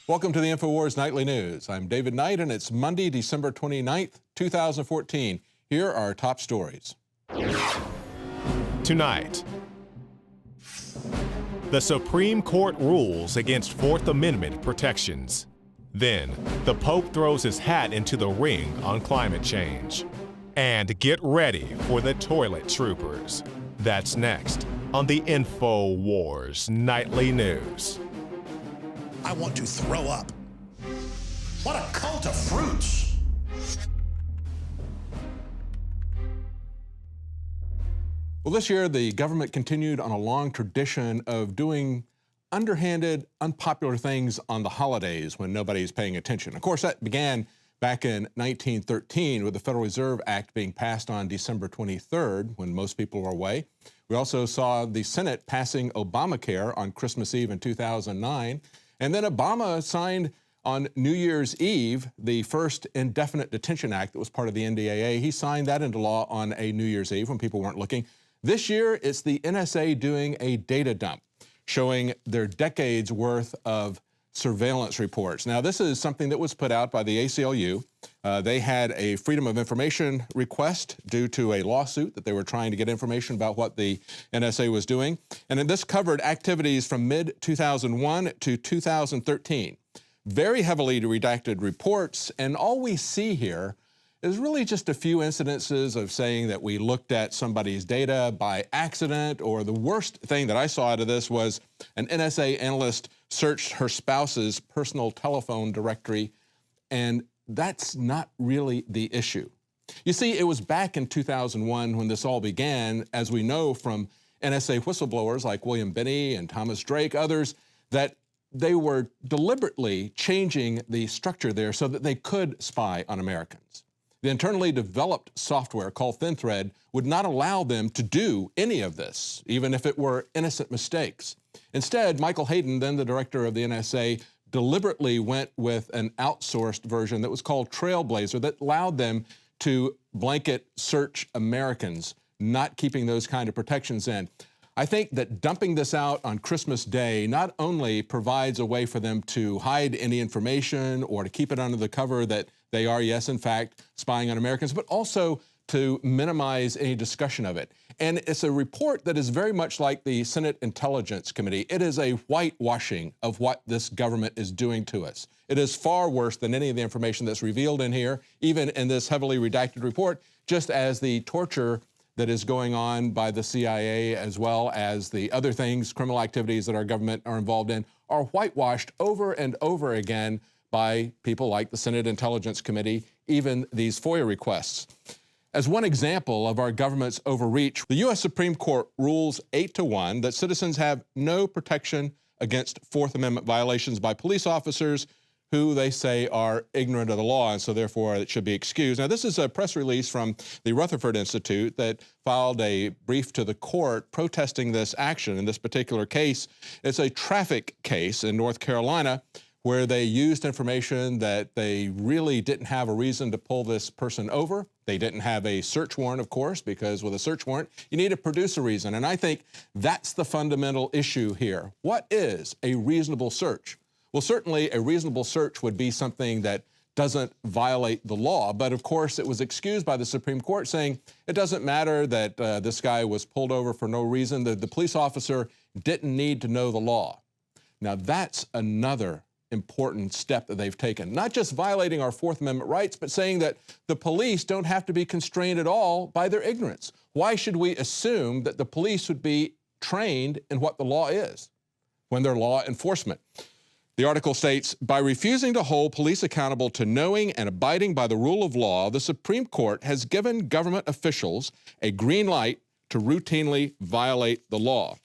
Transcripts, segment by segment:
Welcome to the INFOWARS Nightly News. I'm David Knight, and it's Monday, December 29th, 2014. Here are our top stories. Tonight, the Supreme Court rules against Fourth Amendment protections. Then, the Pope throws his hat into the ring on climate change. And get ready for the toilet troopers. That's next on the INFOWARS Nightly News. I want to throw up. What a cult of fruits. Well, this year, the government continued on a long tradition of doing underhanded, unpopular things on the holidays when nobody's paying attention. Of course, that began back in 1913 with the Federal Reserve Act being passed on December 23rd when most people were away. We also saw the Senate passing Obamacare on Christmas Eve in 2009. And then Obama signed on New Year's Eve the first Indefinite Detention Act that was part of the NDAA. He signed that into law on a New Year's Eve when people weren't looking. This year, it's the NSA doing a data dump, showing their decades worth of surveillance reports. Now, this is something that was put out by the ACLU. They had a Freedom of Information request due to a lawsuit that they were trying to get information about what the NSA was doing. And then this covered activities from mid-2001 to 2013. Very heavily redacted reports, and all we see here is really just a few incidences of saying that we looked at somebody's data by accident, or the worst thing that I saw out of this was an NSA analyst searched her spouse's personal telephone directory, and that's not really the issue. You see, it was back in 2001 when this all began, as we know from NSA whistleblowers like William Binney and Thomas Drake, others, that they were deliberately changing the structure there so that they could spy on Americans. The internally developed software called ThinThread would not allow them to do any of this, even if it were innocent mistakes. Instead, Michael Hayden, then the director of the NSA, deliberately went with an outsourced version that was called Trailblazer that allowed them to blanket search Americans, not keeping those kind of protections in. I think that dumping this out on Christmas Day not only provides a way for them to hide any information or to keep it under the cover that they are, yes, in fact, spying on Americans, but also to minimize any discussion of it. And it's a report that is very much like the Senate Intelligence Committee. It is a whitewashing of what this government is doing to us. It is far worse than any of the information that's revealed in here, even in this heavily redacted report, just as the torture that is going on by the CIA, as well as the other things, criminal activities that our government are involved in, are whitewashed over and over again by people like the Senate Intelligence Committee, even these FOIA requests. As one example of our government's overreach, the U.S. Supreme Court rules 8-1 that citizens have no protection against Fourth Amendment violations by police officers who they say are ignorant of the law, and so therefore it should be excused. Now, this is a press release from the Rutherford Institute that filed a brief to the court protesting this action. In this particular case, it's a traffic case in North Carolina where they used information that they really didn't have a reason to pull this person over. They didn't have a search warrant, of course, because with a search warrant, you need to produce a reason. And I think that's the fundamental issue here. What is a reasonable search? Well, certainly a reasonable search would be something that doesn't violate the law. But of course, it was excused by the Supreme Court, saying it doesn't matter that this guy was pulled over for no reason. The police officer didn't need to know the law. Now, that's another important step that they've taken. Not just violating our Fourth Amendment rights, but saying that the police don't have to be constrained at all by their ignorance. Why should we assume that the police would be trained in what the law is when they're law enforcement? The article states, by refusing to hold police accountable to knowing and abiding by the rule of law, the Supreme Court has given government officials a green light to routinely violate the law.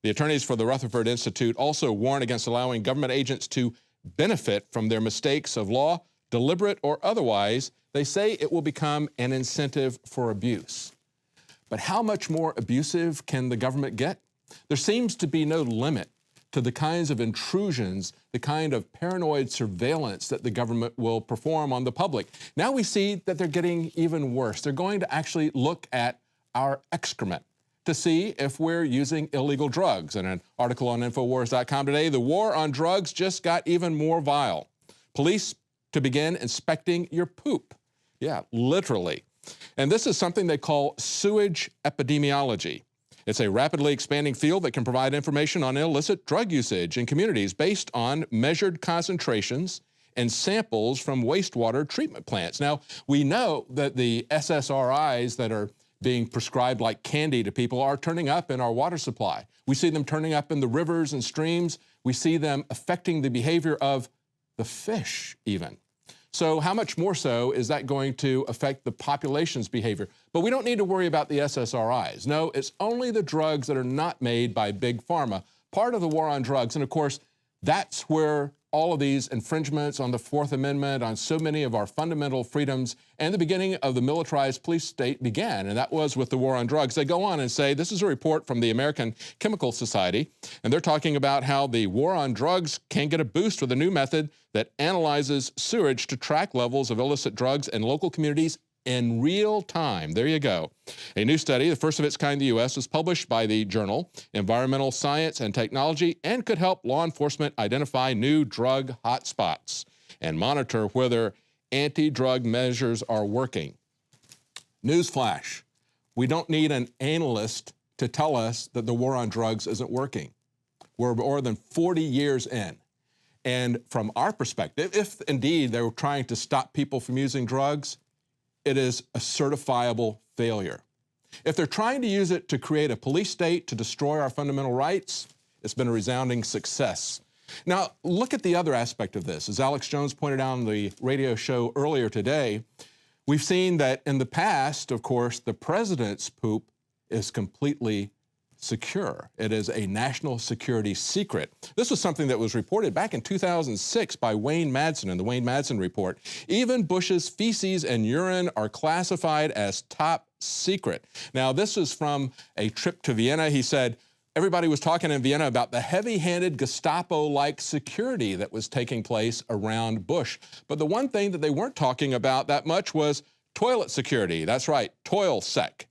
The attorneys for the Rutherford Institute also warn against allowing government agents to benefit from their mistakes of law, deliberate or otherwise. They say it will become an incentive for abuse. But how much more abusive can the government get? There seems to be no limit to the kinds of intrusions, the kind of paranoid surveillance that the government will perform on the public. Now we see that they're getting even worse. They're going to actually look at our excrement. to see if we're using illegal drugs. In an article on INFOWARS.com today, the war on drugs just got even more vile. Police to begin inspecting your poop. Yeah, literally. And this is something they call sewage epidemiology. It's a rapidly expanding field that can provide information on illicit drug usage in communities based on measured concentrations and samples from wastewater treatment plants. Now, we know that the SSRIs that are being prescribed like candy to people are turning up in our water supply. We see them turning up in the rivers and streams. We see them affecting the behavior of the fish even. So how much more so is that going to affect the population's behavior? But we don't need to worry about the SSRIs. No, it's only the drugs that are not made by Big Pharma, part of the war on drugs. And of course, that's where all of these infringements on the Fourth Amendment, on so many of our fundamental freedoms, and the beginning of the militarized police state began, and that was with the war on drugs. They go on and say, this is a report from the American Chemical Society, and they're talking about how the war on drugs can get a boost with a new method that analyzes sewage to track levels of illicit drugs in local communities in real time. There you go. A new study, the first of its kind in the U.S., was published by the journal Environmental Science and Technology and could help law enforcement identify new drug hotspots and monitor whether anti-drug measures are working. Newsflash, we don't need an analyst to tell us that the war on drugs isn't working. We're more than 40 years in. And from our perspective, if indeed they were trying to stop people from using drugs, it is a certifiable failure. If they're trying to use it to create a police state to destroy our fundamental rights, it's been a resounding success. Now, look at the other aspect of this. As Alex Jones pointed out on the radio show earlier today, we've seen that in the past, of course, the president's poop is completely secure. It is a national security secret. This was something that was reported back in 2006 by Wayne Madsen in the Wayne Madsen Report. Even Bush's feces and urine are classified as top secret. Now, this is from a trip to Vienna. He said, everybody was talking in Vienna about the heavy-handed Gestapo-like security that was taking place around Bush. But the one thing that they weren't talking about that much was toilet security. That's right, toil-sec.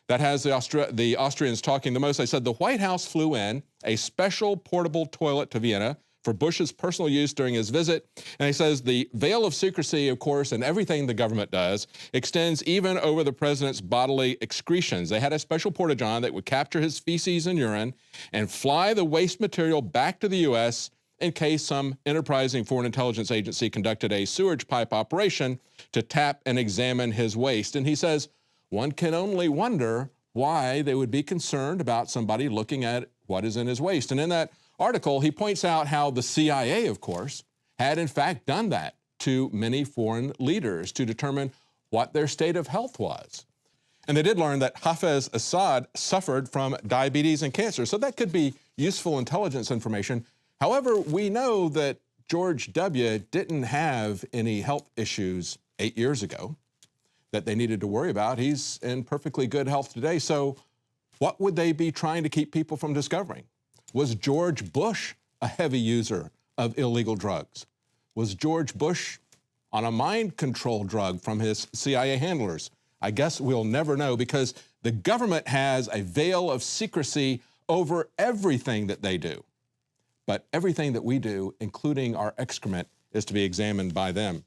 That has the Austrians talking the most. They said the White House flew in a special portable toilet to Vienna for Bush's personal use during his visit. And he says the veil of secrecy, of course, and everything the government does extends even over the president's bodily excretions. They had a special porta-john that would capture his feces and urine and fly the waste material back to the U.S. in case some enterprising foreign intelligence agency conducted a sewage pipe operation to tap and examine his waste. And he says, one can only wonder why they would be concerned about somebody looking at what is in his waste. And in that article, he points out how the CIA, of course, had in fact done that to many foreign leaders to determine what their state of health was. And they did learn that Hafez Assad suffered from diabetes and cancer, so that could be useful intelligence information. However, we know that George W. didn't have any health issues 8 years ago that they needed to worry about. He's in perfectly good health today. So what would they be trying to keep people from discovering? Was George Bush a heavy user of illegal drugs? Was George Bush on a mind control drug from his CIA handlers? I guess we'll never know because the government has a veil of secrecy over everything that they do. But everything that we do, including our excrement, is to be examined by them.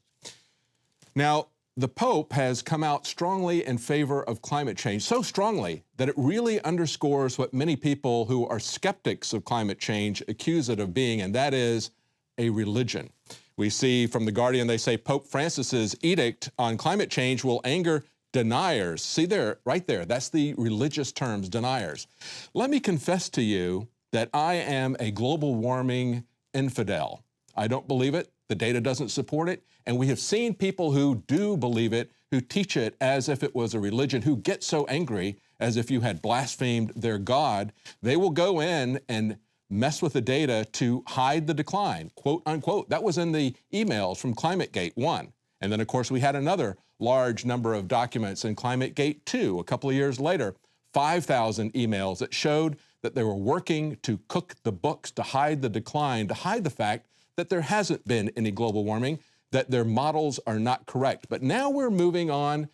Now, the Pope has come out strongly in favor of climate change, so strongly that it really underscores what many people who are skeptics of climate change accuse it of being, and that is a religion. We see from The Guardian, they say Pope Francis's edict on climate change will anger deniers. See there, right there, that's the religious terms, deniers. Let me confess to you that I am a global warming infidel. I don't believe it. The data doesn't support it. And we have seen people who do believe it, who teach it as if it was a religion, who get so angry as if you had blasphemed their God. They will go in and mess with the data to hide the decline, quote unquote. That was in the emails from ClimateGate 1. And then, of course, we had another large number of documents in ClimateGate 2 a couple of years later, 5,000 emails that showed that they were working to cook the books, to hide the decline, to hide the fact that there hasn't been any global warming, that their models are not correct. But now we're moving on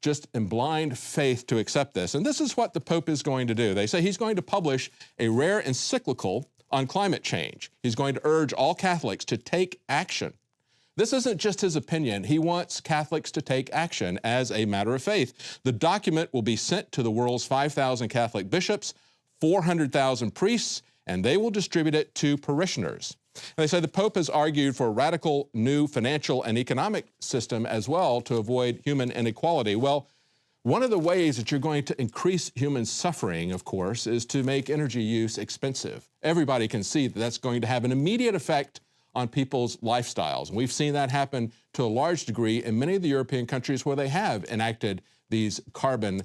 just in blind faith to accept this. And this is what the Pope is going to do. They say he's going to publish a rare encyclical on climate change. He's going to urge all Catholics to take action. This isn't just his opinion. He wants Catholics to take action as a matter of faith. The document will be sent to the world's 5,000 Catholic bishops, 400,000 priests, and they will distribute it to parishioners. And they say the Pope has argued for a radical new financial and economic system as well to avoid human inequality. Well, one of the ways that you're going to increase human suffering, of course, is to make energy use expensive. Everybody can see that that's going to have an immediate effect on people's lifestyles. And we've seen that happen to a large degree in many of the European countries where they have enacted these carbon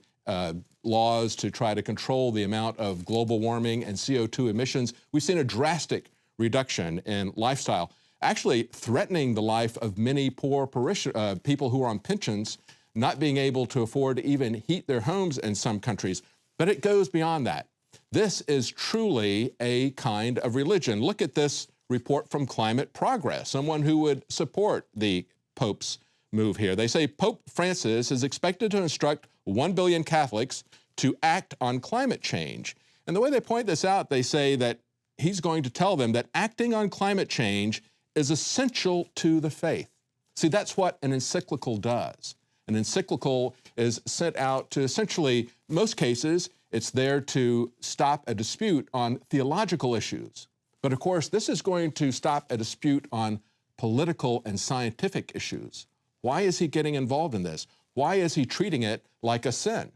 laws to try to control the amount of global warming and CO2 emissions. We've seen a drastic reduction in lifestyle, actually threatening the life of many poor people who are on pensions, not being able to afford to even heat their homes in some countries. But it goes beyond that. This is truly a kind of religion. Look at this report from Climate Progress, someone who would support the Pope's move here. They say Pope Francis is expected to instruct 1 billion Catholics to act on climate change. And the way they point this out, they say that he's going to tell them that acting on climate change is essential to the faith. See, that's what an encyclical does. An encyclical is sent out to essentially, most cases, it's there to stop a dispute on theological issues. But of course, this is going to stop a dispute on political and scientific issues. Why is he getting involved in this? Why is he treating it like a sin?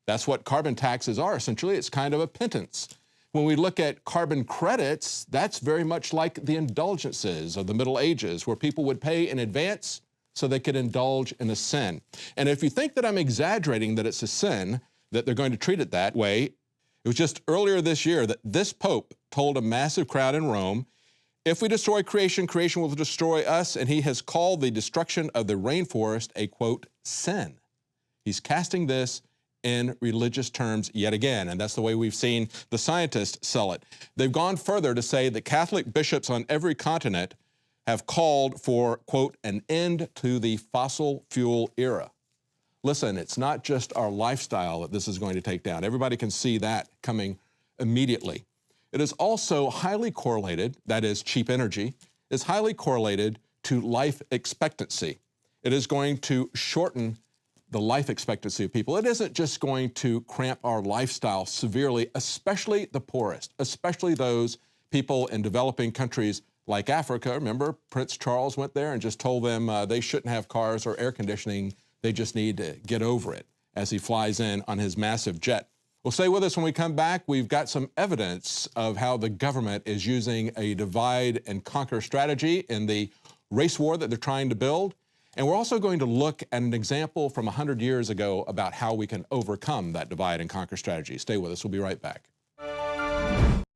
That's what carbon taxes are, essentially. It's kind of a penance. When we look at carbon credits, that's very much like the indulgences of the Middle Ages, where people would pay in advance so they could indulge in a sin. And if you think that I'm exaggerating that it's a sin, that they're going to treat it that way, it was just earlier this year that this Pope told a massive crowd in Rome, if we destroy creation, creation will destroy us, and he has called the destruction of the rainforest a, quote, sin. He's casting this in religious terms yet again, and that's the way we've seen the scientists sell it. They've gone further to say that Catholic bishops on every continent have called for, quote, an end to the fossil fuel era. Listen, it's not just our lifestyle that this is going to take down. Everybody can see that coming immediately. It is also highly correlated, that is cheap energy, is highly correlated to life expectancy. It is going to shorten the life expectancy of people. It isn't just going to cramp our lifestyle severely, especially the poorest, especially those people in developing countries like Africa. Remember, Prince Charles went there and just told them they shouldn't have cars or air conditioning. They just need to get over it as he flies in on his massive jet. Well, stay with us when we come back. We've got some evidence of how the government is using a divide and conquer strategy in the race war that they're trying to build. And we're also going to look at an example from 100 years ago about how we can overcome that divide and conquer strategy. Stay with us. We'll be right back.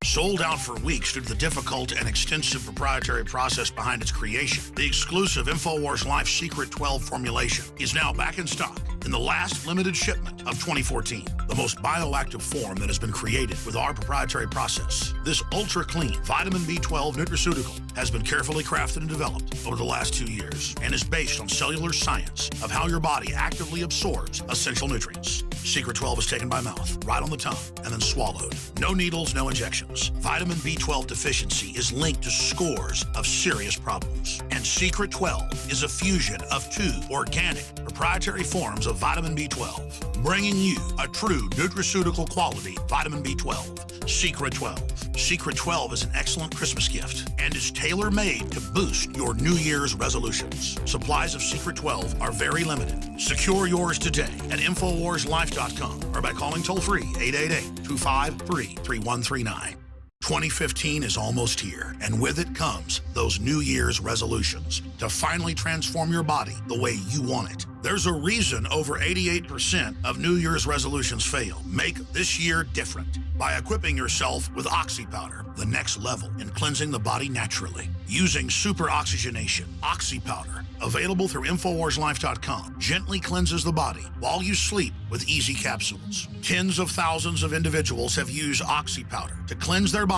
Sold out for weeks due to the difficult and extensive proprietary process behind its creation, the exclusive INFOWARS Life Secret 12 formulation is now back in stock in the last limited shipment of 2014. The most bioactive form that has been created with our proprietary process. This ultra-clean vitamin B12 nutraceutical has been carefully crafted and developed over the last 2 years and is based on cellular science of how your body actively absorbs essential nutrients. Secret 12 is taken by mouth, right on the tongue, and then swallowed. No needles, no injections. Vitamin B12 deficiency is linked to scores of serious problems. And Secret 12 is a fusion of 2 organic proprietary forms of vitamin B12, bringing you a true nutraceutical quality vitamin B12. Secret 12. Secret 12 is an excellent Christmas gift and is tailor-made to boost your New Year's resolutions. Supplies of Secret 12 are very limited. Secure yours today at InfoWarsLife.com or by calling toll-free 888-253-3139. 2015 is almost here, and with it comes those New Year's resolutions to finally transform your body the way you want it. There's a reason over 88% of New Year's resolutions fail. Make this year different by equipping yourself with Oxy Powder, the next level in cleansing the body naturally. Using super oxygenation, Oxy Powder, available through InfoWarsLife.com, gently cleanses the body while you sleep with easy capsules. Tens of thousands of individuals have used Oxy Powder to cleanse their body